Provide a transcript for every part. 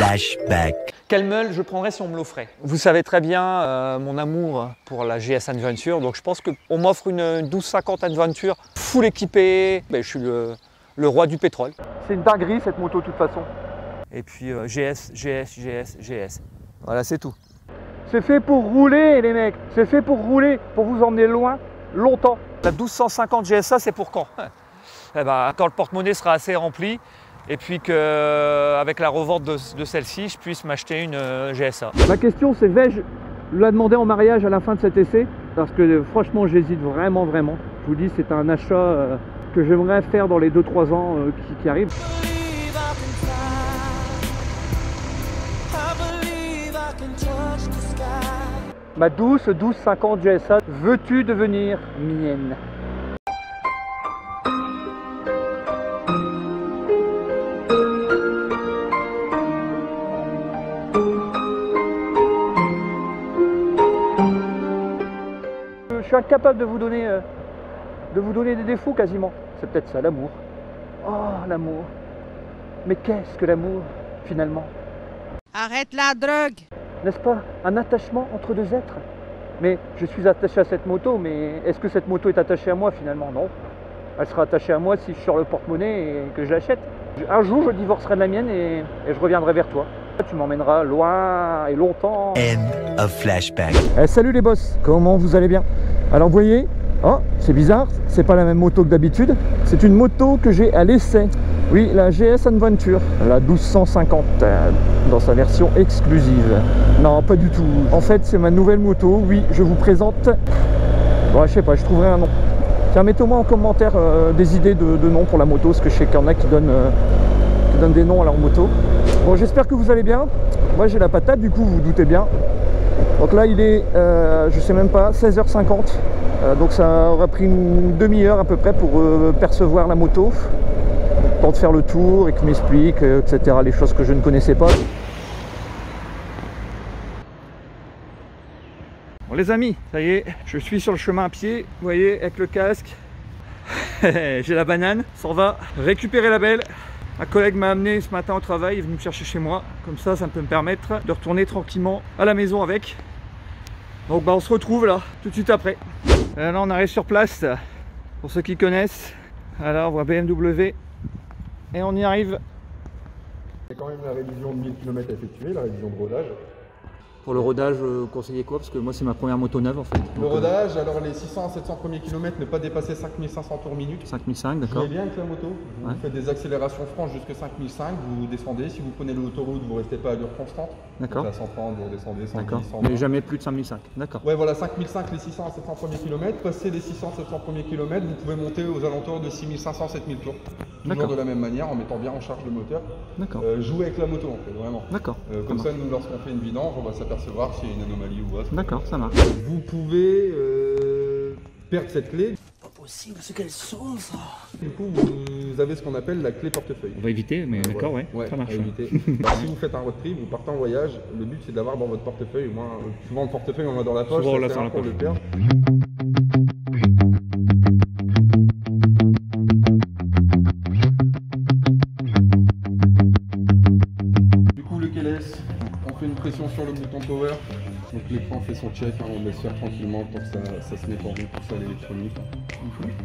flashback. Quelle meule je prendrais si on me l'offrait? Vous savez très bien mon amour pour la GS Adventure, donc je pense qu'on m'offre une 1250 Adventure full équipée. Je suis le roi du pétrole. C'est une dinguerie cette moto de toute façon. Et puis GS. Voilà, c'est tout. C'est fait pour rouler les mecs, c'est fait pour rouler, pour vous emmener loin, longtemps. La 1250 GSA c'est pour quand? Eh ben, quand le porte-monnaie sera assez rempli et puis qu'avec la revente de celle-ci, je puisse m'acheter une GSA. Ma question c'est, vais-je la demander en mariage à la fin de cet essai? Parce que franchement j'hésite vraiment. Je vous dis, c'est un achat que j'aimerais faire dans les 2-3 ans qui arrivent. Ma douce 1250 GSA, veux-tu devenir mienne? Je suis incapable de vous donner des défauts quasiment. C'est peut-être ça l'amour. Oh l'amour. Mais qu'est-ce que l'amour finalement? Arrête la drogue! N'est-ce pas un attachement entre deux êtres? Mais je suis attaché à cette moto, mais est-ce que cette moto est attachée à moi finalement? Non. Elle sera attachée à moi si je sors le porte-monnaie et que je l'achète. Un jour je divorcerai de la mienne et je reviendrai vers toi. Tu m'emmèneras loin et longtemps. End of flashback. Salut les boss, comment vous allez bien? Alors vous voyez, oh, c'est bizarre, c'est pas la même moto que d'habitude. C'est une moto que j'ai à l'essai. Oui, la GS Adventure, la 1250 dans sa version exclusive. Non, pas du tout. En fait, c'est ma nouvelle moto. Oui, je vous présente. Bon, je sais pas, je trouverai un nom. Tiens, mettez-moi en commentaire des idées de noms pour la moto, parce que je sais qu'il y en a qui donnent des noms à leur moto. Bon, j'espère que vous allez bien. Moi, j'ai la patate, du coup, vous vous doutez bien. Donc là, il est, je sais même pas, 16h50. Donc ça aura pris une demi-heure à peu près pour percevoir la moto. Pour faire le tour et qu'il m'explique, etc. Les choses que je ne connaissais pas. Bon les amis, ça y est, je suis sur le chemin à pied. Vous voyez, avec le casque. J'ai la banane, s'en va récupérer la belle. Un collègue m'a amené ce matin au travail, il est venu me chercher chez moi. Comme ça peut me permettre de retourner tranquillement à la maison avec. Donc on se retrouve là, tout de suite après. Là on arrive sur place, pour ceux qui connaissent. Alors on voit BMW. Et on y arrive. Il y a quand même la révision de 1000 km à effectuer, la révision de rodage. Pour le rodage, vous conseillez quoi? Parce que moi c'est ma première moto neuve en fait. Le rodage, alors les 600 à 700 premiers kilomètres, ne pas dépasser 5500 tours minute. 5005, d'accord. Vous bien avec la moto. Vous faites des accélérations franches jusqu'à 5005, vous descendez. Si vous prenez l'autoroute, vous ne restez pas à allure constante. D'accord. À 130, vous redescendez 110, 120. Mais jamais plus de 5005, d'accord. Ouais, voilà, 5005 les 600 à 700 premiers kilomètres. Passez les 600 700 premiers kilomètres, vous pouvez monter aux alentours de 6500 7000 tours. Toujours de la même manière, en mettant bien en charge le moteur. D'accord. Jouez avec la moto en fait, vraiment. D'accord. Comme ça, nous, lorsqu'on fait une vidange, on va s'apercevoir s'il y a une anomalie ou autre. D'accord, ça marche. Vous pouvez perdre cette clé. Pas possible, ce qu'elles sont ça. Du coup, vous avez ce qu'on appelle la clé portefeuille. On va éviter, mais d'accord, ouais, ça marche. Éviter. Si vous faites un road trip, vous partez en voyage, le but c'est d'avoir dans votre portefeuille, au moins, souvent le portefeuille on l'a dans la poche, souvent, c'est rare qu'on le perd. Du coup, le KLS, on fait une pression sur le bouton power. Donc l'écran fait son check, hein, on laisse faire tranquillement tant que ça se met en route, tout ça l'électronique.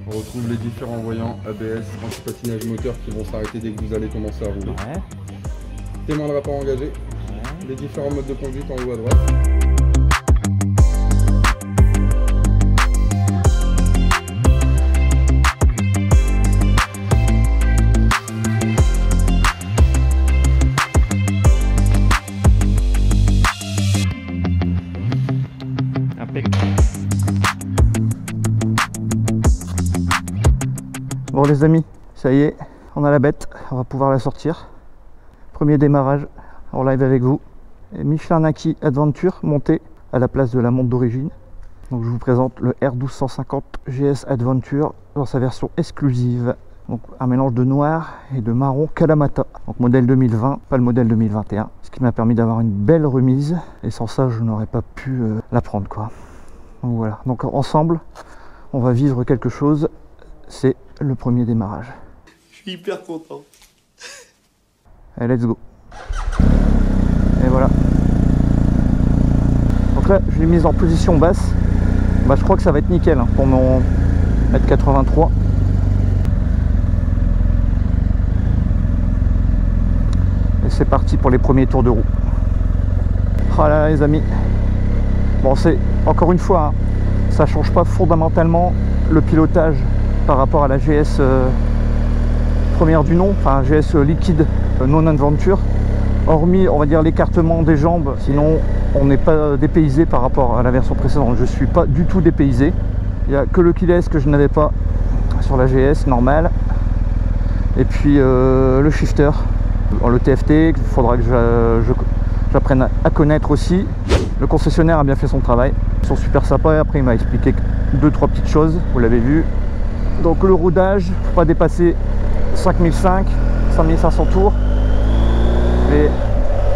On retrouve les différents voyants ABS, anti-patinage moteur qui vont s'arrêter dès que vous allez commencer à rouler. Ouais. Témoin de rapport engagé, les différents modes de conduite en haut à droite. Bon les amis, ça y est, on a la bête, on va pouvoir la sortir. Premier démarrage en live avec vous. Et Michelin Naki Adventure montée à la place de la montre d'origine. Donc je vous présente le R1250 GS Adventure dans sa version exclusive. Donc un mélange de noir et de marron Kalamata. Donc modèle 2020, pas le modèle 2021. Ce qui m'a permis d'avoir une belle remise. Et sans ça, je n'aurais pas pu la prendre quoi. Donc voilà, donc ensemble, on va vivre quelque chose. C'est le premier démarrage. Je suis hyper content. Allez, let's go. voilà. Donc là, je l'ai mise en position basse. Bah, je crois que ça va être nickel hein, pour mon mètre 83. Et c'est parti pour les premiers tours de roue. Voilà, oh les amis. Bon, c'est encore une fois, hein, ça change pas fondamentalement le pilotage par rapport à la GS première du nom, enfin GS liquide non adventure. Hormis, on va dire, l'écartement des jambes, sinon on n'est pas dépaysé par rapport à la version précédente. Je suis pas du tout dépaysé. Il n'y a que le keyless que je n'avais pas sur la GS normale. Et puis le shifter, le TFT, il faudra que j'apprenne à connaître aussi. Le concessionnaire a bien fait son travail. Ils sont super sympas. Et après, il m'a expliqué 2-3 petites choses, vous l'avez vu. Donc le rodage, faut pas dépasser 5005, 5500 tours. Et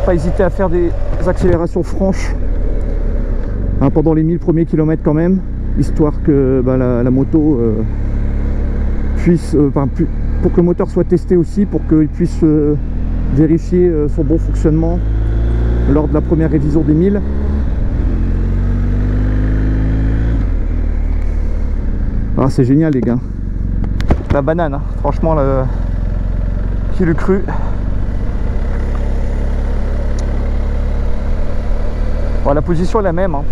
pas hésiter à faire des accélérations franches hein, pendant les 1000 premiers kilomètres quand même, histoire que bah, la moto puisse, pour que le moteur soit testé aussi, pour qu'il puisse vérifier son bon fonctionnement lors de la première révision des 1000. Ah, c'est génial les gars. La banane, hein. Franchement, qui l'eût cru. Bon, la position est la même, hein.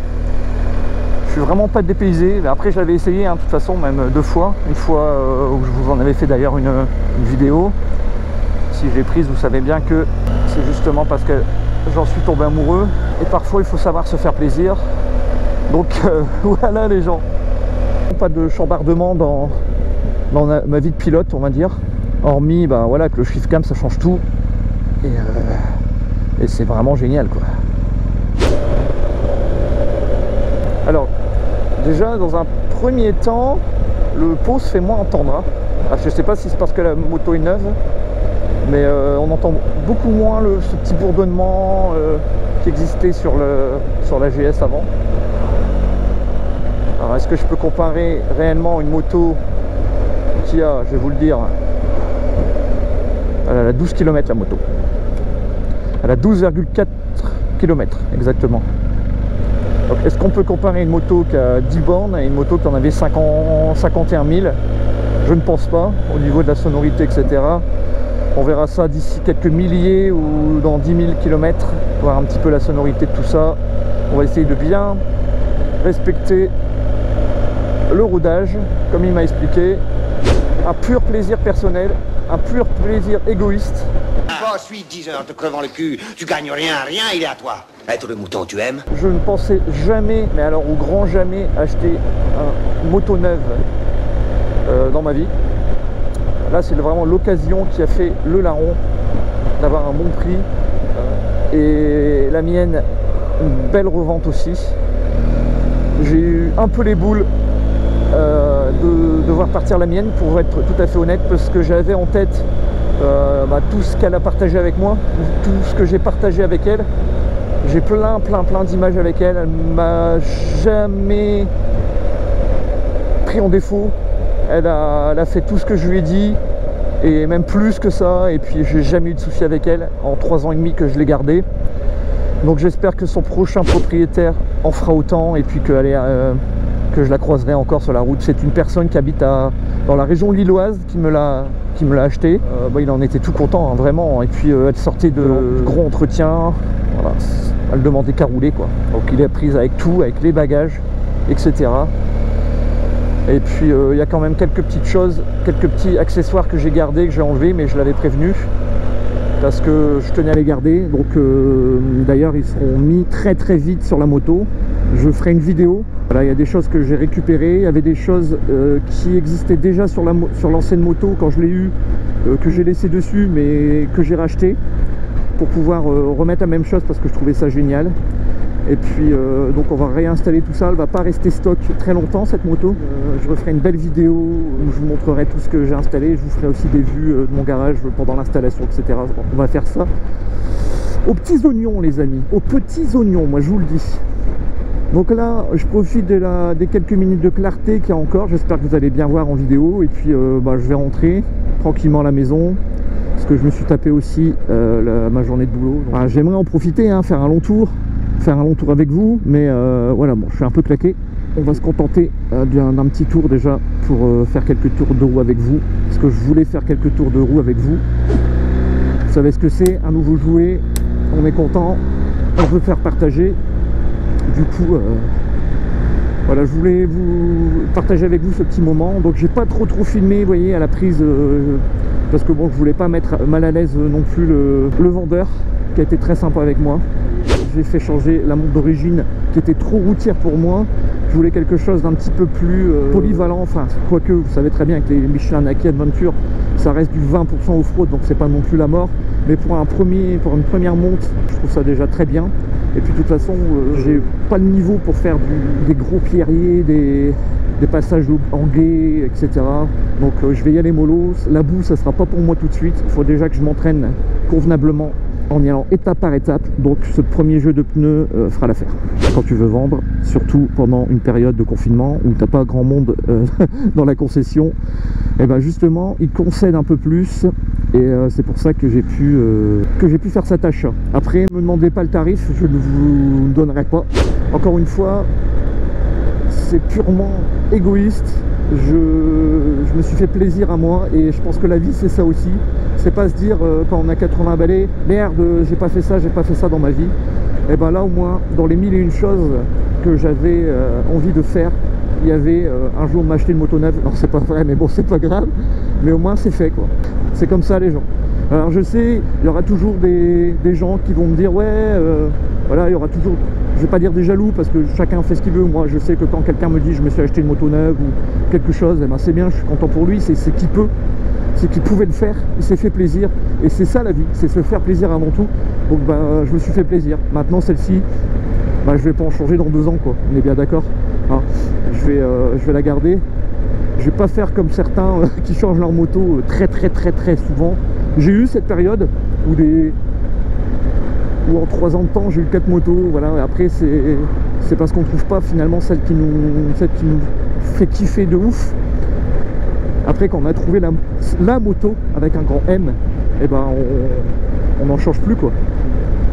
Je suis vraiment pas dépaysé. Après, je l'avais essayé hein, de toute façon, même 2 fois. Une fois où je vous en avais fait d'ailleurs une vidéo. Si j'ai prise, vous savez bien que c'est justement parce que j'en suis tombé amoureux. Et parfois, il faut savoir se faire plaisir. Donc voilà les gens. Pas de chambardement dans ma vie de pilote, on va dire. Hormis bah, voilà, que le shift cam, ça change tout. Et c'est vraiment génial, quoi. Alors, déjà, dans un premier temps, le pot se fait moins entendre. Hein. Alors, je ne sais pas si c'est parce que la moto est neuve, mais on entend beaucoup moins ce petit bourdonnement qui existait sur la GS avant. Alors, est-ce que je peux comparer réellement une moto qui a, je vais vous le dire, elle a 12 km la moto. Elle a 12,4 km exactement. Donc est-ce qu'on peut comparer une moto qui a 10 bornes et une moto qui en avait 51 000? Je ne pense pas, au niveau de la sonorité, etc. On verra ça d'ici quelques milliers ou dans 10 000 km, voir un petit peu la sonorité de tout ça. On va essayer de bien respecter le rodage, comme il m'a expliqué. Un pur plaisir personnel, un pur plaisir égoïste. Je suis 10 heures te crevant le cul, tu gagnes rien, il est à toi. Être le mouton, tu aimes? Je ne pensais jamais, mais alors au grand jamais, acheter une moto neuve dans ma vie. Là, c'est vraiment l'occasion qui a fait le larron d'avoir un bon prix. Et la mienne, une belle revente aussi. J'ai eu un peu les boules de devoir partir la mienne, pour être tout à fait honnête, parce que j'avais en tête tout ce qu'elle a partagé avec moi, tout ce que j'ai partagé avec elle. J'ai plein d'images avec elle. Elle m'a jamais pris en défaut. Elle a fait tout ce que je lui ai dit, et même plus que ça. Et puis j'ai jamais eu de soucis avec elle en 3 ans et demi que je l'ai gardée. Donc j'espère que son prochain propriétaire en fera autant, et puis que je la croiserai encore sur la route. C'est une personne qui habite dans la région lilloise qui me l'a acheté. Il en était tout content, hein, vraiment. Et puis elle sortait de gros entretien. Voilà. Elle demandait qu'à rouler, quoi. Donc il est prise avec tout, avec les bagages, etc. Et puis il y a quand même quelques petites choses, quelques petits accessoires que j'ai gardés, que j'ai enlevés, mais je l'avais prévenu parce que je tenais à les garder. Donc d'ailleurs ils seront mis très vite sur la moto. Je ferai une vidéo. Voilà, il y a des choses que j'ai récupérées, il y avait des choses qui existaient déjà sur l'ancienne moto quand je l'ai eu, que j'ai laissé dessus, mais que j'ai racheté pour pouvoir remettre la même chose parce que je trouvais ça génial. Et puis donc on va réinstaller tout ça. Elle va pas rester stock très longtemps, cette moto. Je referai une belle vidéo où je vous montrerai tout ce que j'ai installé. Je vous ferai aussi des vues de mon garage pendant l'installation, etc. On va faire ça aux petits oignons, les amis, aux petits oignons, moi je vous le dis. Donc là je profite des quelques minutes de clarté qu'il y a encore. J'espère que vous allez bien voir en vidéo. Et puis je vais rentrer tranquillement à la maison, parce que je me suis tapé aussi ma journée de boulot. J'aimerais en profiter, hein, faire un long tour avec vous, mais voilà, bon, je suis un peu claqué. On va se contenter d'un petit tour déjà pour faire quelques tours de roue avec vous, parce que je voulais faire quelques tours de roue avec vous. Vous savez ce que c'est, un nouveau jouet, on est content, on veut faire partager. Du coup, voilà, je voulais vous partager avec vous ce petit moment. Donc j'ai pas trop filmé, vous voyez, à la prise, parce que bon, je voulais pas mettre mal à l'aise non plus le vendeur, qui a été très sympa avec moi. J'ai fait changer la montre d'origine qui était trop routière pour moi. Je voulais quelque chose d'un petit peu plus polyvalent, enfin quoique vous savez très bien que les Michelin Naki Adventure ça reste du 20% off-road, donc c'est pas non plus la mort, mais pour une première monte je trouve ça déjà très bien. Et puis de toute façon j'ai pas le niveau pour faire des gros pierriers, des passages en guet, etc. Donc je vais y aller mollo. La boue ça sera pas pour moi tout de suite, il faut déjà que je m'entraîne convenablement en y allant étape par étape. Donc ce premier jeu de pneus fera l'affaire. Quand tu veux vendre, surtout pendant une période de confinement où t'as pas grand monde dans la concession, et ben justement ils concèdent un peu plus, et c'est pour ça que j'ai pu faire cet achat. Après, ne me demandez pas le tarif, je ne vous donnerai pas. Encore une fois, c'est purement égoïste. Je me suis fait plaisir à moi, et je pense que la vie c'est ça aussi. C'est pas se dire quand on a 80 balais, merde, j'ai pas fait ça dans ma vie. Et ben là au moins, dans les 1001 choses que j'avais envie de faire, il y avait un jour m'acheter une moto neuve. Non, c'est pas vrai, mais bon, c'est pas grave, mais au moins c'est fait quoi. C'est comme ça les gens. Alors je sais, il y aura toujours des gens qui vont me dire ouais, voilà, il y aura toujours, je vais pas dire des jaloux parce que chacun fait ce qu'il veut. Moi je sais que quand quelqu'un me dit je me suis acheté une moto neuve ou quelque chose, eh ben, c'est bien, je suis content pour lui, c'est qui peut, c'est qu'il pouvait le faire, il s'est fait plaisir, et c'est ça la vie, c'est se faire plaisir avant tout. Donc ben, je me suis fait plaisir. Maintenant celle-ci, ben, je vais pas en changer dans 2 ans quoi, on est bien d'accord, hein. Je vais la garder. Je vais pas faire comme certains qui changent leur moto très souvent. J'ai eu cette période où en 3 ans de temps j'ai eu 4 motos, voilà. Et après c'est parce qu'on trouve pas finalement celle qui nous fait kiffer de ouf. Après quand on a trouvé la moto avec un grand M, et ben on n'en change plus quoi.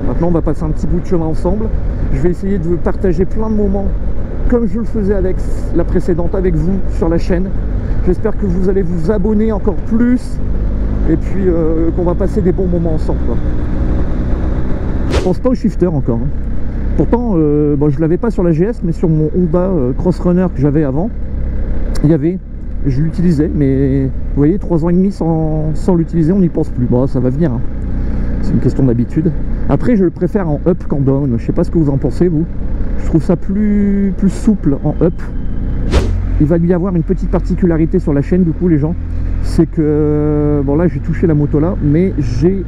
Maintenant on va passer un petit bout de chemin ensemble. Je vais essayer de partager plein de moments comme je le faisais avec la précédente avec vous sur la chaîne. J'espère que vous allez vous abonner encore plus, et puis qu'on va passer des bons moments ensemble quoi. Je pense pas au shifter encore, hein. Pourtant bon, je l'avais pas sur la GS, mais sur mon Honda Cross Runner que j'avais avant, il y avait, je l'utilisais, mais vous voyez, 3 ans et demi sans l'utiliser, on n'y pense plus. Bon, ça va venir, hein. C'est une question d'habitude. Après je le préfère en up qu'en down, je sais pas ce que vous en pensez vous. Je trouve ça plus souple en up. Il va y avoir une petite particularité sur la chaîne du coup les gens, c'est que bon là j'ai touché la moto là, mais j'ai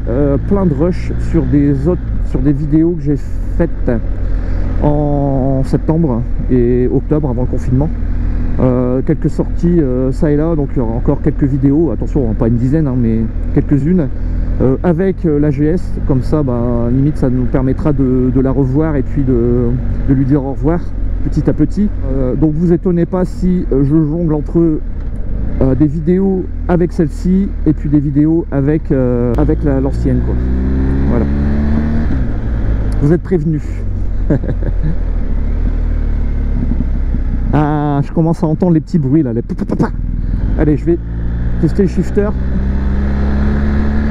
plein de rush sur des vidéos que j'ai faites en septembre et octobre avant le confinement. Quelques sorties ça et là, donc il y aura encore quelques vidéos, attention pas une dizaine hein, mais quelques-unes avec la GS, comme ça bah, limite ça nous permettra de la revoir et puis de lui dire au revoir petit à petit. Donc vous étonnez pas si je jongle entre des vidéos avec celle-ci et puis des vidéos avec l'ancienne quoi. Voilà, vous êtes prévenus. Ah, je commence à entendre les petits bruits là, les papa. Allez, je vais tester le shifter.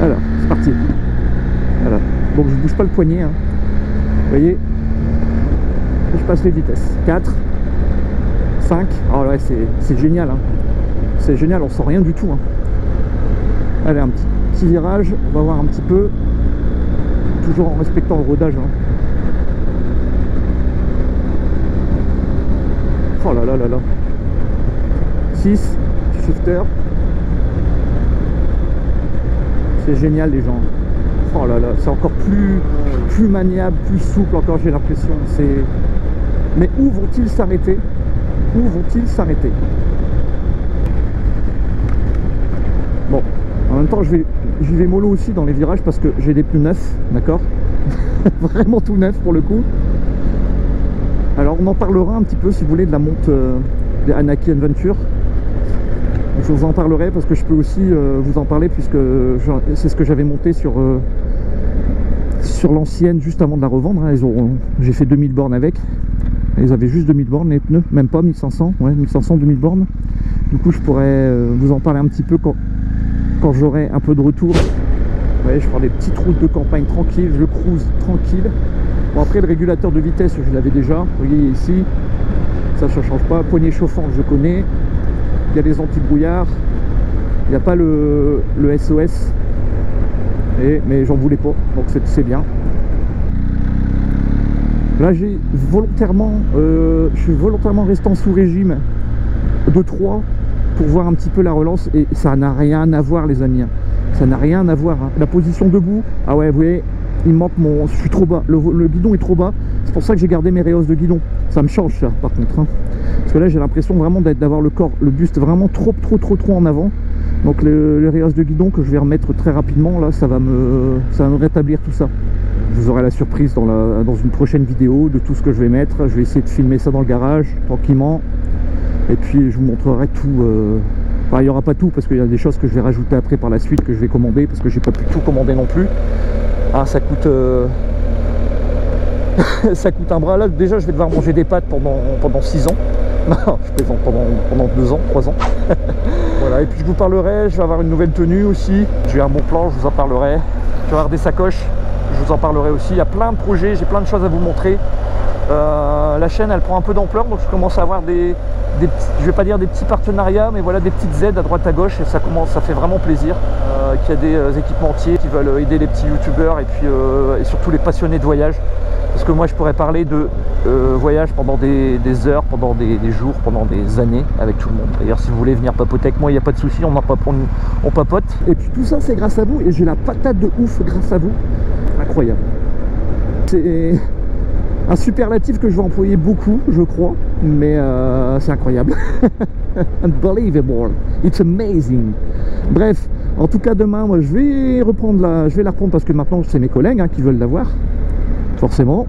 Alors, c'est parti. Voilà. Donc je bouge pas le poignet, hein. Vous voyez, je passe les vitesses. 4, 5. Oh ouais, c'est génial, hein. C'est génial, on sent rien du tout, hein. Allez, un petit virage, on va voir un petit peu. Toujours en respectant le rodage, hein. Oh là là là là. 6, shifter. C'est génial les gens. Oh là là, c'est encore plus maniable, plus souple encore, j'ai l'impression. Mais où vont-ils s'arrêter? Où vont-ils s'arrêter? Bon, en même temps j'y vais mollo aussi dans les virages parce que j'ai des pneus neufs, d'accord. Vraiment tout neuf pour le coup. Alors on en parlera un petit peu si vous voulez de la monte des Naki Adventure. je vous en parlerai parce que je peux aussi vous en parler puisque c'est ce que j'avais monté sur l'ancienne juste avant de la revendre. Hein. J'ai fait 2000 bornes avec. Ils avaient juste 2000 bornes les pneus, même pas 1500, ouais 1500, 2000 bornes. Du coup je pourrais vous en parler un petit peu quand j'aurai un peu de retour. Ouais, je prends des petites routes de campagne tranquilles, je cruise tranquille. Bon après le régulateur de vitesse je l'avais déjà, vous voyez ici, ça change pas. Poignée chauffante je connais, il y a les anti-brouillards, il n'y a pas le SOS, mais j'en voulais pas, donc c'est bien. Là j'ai volontairement, je suis volontairement resté en sous régime de 3 pour voir un petit peu la relance et ça n'a rien à voir les amis, hein. Ça n'a rien à voir, hein. La position debout, ah ouais vous voyez, il me manque je suis trop bas, le guidon est trop bas, c'est pour ça que j'ai gardé mes réhausses de guidon, ça me change ça par contre, hein. Parce que là j'ai l'impression vraiment d'avoir le corps, le buste vraiment trop en avant, donc le réhausses de guidon que je vais remettre très rapidement là, ça va me rétablir tout ça. Vous aurez la surprise dans une prochaine vidéo de tout ce que je vais mettre. Je vais essayer de filmer ça dans le garage tranquillement et puis je vous montrerai tout. Enfin, il n'y aura pas tout parce qu'il y a des choses que je vais rajouter après par la suite, que je vais commander parce que j'ai pas pu tout commander non plus. Ah, ça coûte ça coûte un bras. Là déjà je vais devoir manger des pâtes pendant 6 ans. Non, je plaisante, pendant 2 ans, 3 ans. Voilà, et puis je vous parlerai, je vais avoir une nouvelle tenue aussi. J'ai un bon plan, je vous en parlerai. Je vais avoir des sacoches, je vous en parlerai aussi. Il y a plein de projets, j'ai plein de choses à vous montrer. La chaîne elle prend un peu d'ampleur, donc je commence à avoir je vais pas dire des petits partenariats, mais voilà des petites aides à droite à gauche et ça fait vraiment plaisir qu'il y a des équipementiers qui veulent aider les petits youtubeurs et puis et surtout les passionnés de voyage. Parce que moi je pourrais parler de voyage pendant des heures, pendant des jours, pendant des années avec tout le monde. D'ailleurs si vous voulez venir papoter avec moi, il n'y a pas de souci, on papote. Et puis tout ça c'est grâce à vous et j'ai la patate de ouf grâce à vous. Incroyable. C'est un superlatif que je vais employer beaucoup, je crois, mais c'est incroyable. Unbelievable, it's amazing. Bref, en tout cas demain, moi je vais la reprendre parce que maintenant c'est mes collègues qui veulent la voir, forcément.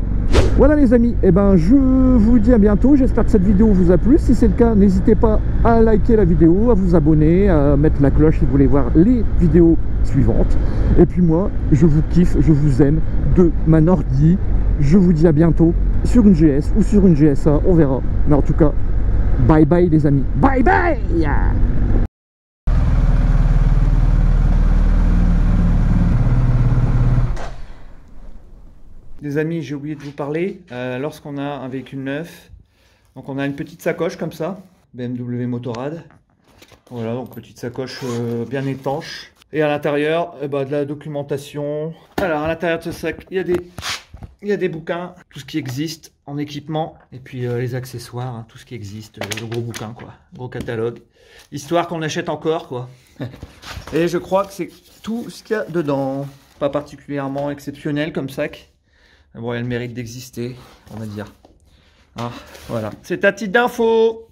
Voilà les amis, et ben je vous dis à bientôt. J'espère que cette vidéo vous a plu. Si c'est le cas, n'hésitez pas à liker la vidéo, à vous abonner, à mettre la cloche si vous voulez voir les vidéos suivantes. Et puis moi, je vous kiffe, je vous aime de ma Nordi. Je vous dis à bientôt sur une GS ou sur une GSA, on verra. Mais en tout cas, bye bye les amis. Bye bye. Les amis, j'ai oublié de vous parler. Lorsqu'on a un véhicule neuf, donc on a une petite sacoche comme ça, BMW Motorrad. Voilà, donc petite sacoche bien étanche. Et à l'intérieur, de la documentation. Alors à l'intérieur de ce sac, il y a des bouquins, tout ce qui existe en équipement, et puis les accessoires, tout ce qui existe, le gros bouquin quoi, gros catalogue, histoire qu'on achète encore quoi. Et je crois que c'est tout ce qu'il y a dedans, pas particulièrement exceptionnel comme sac. Bon, il y a le mérite d'exister, on va dire. Ah, voilà, c'est ta petite info.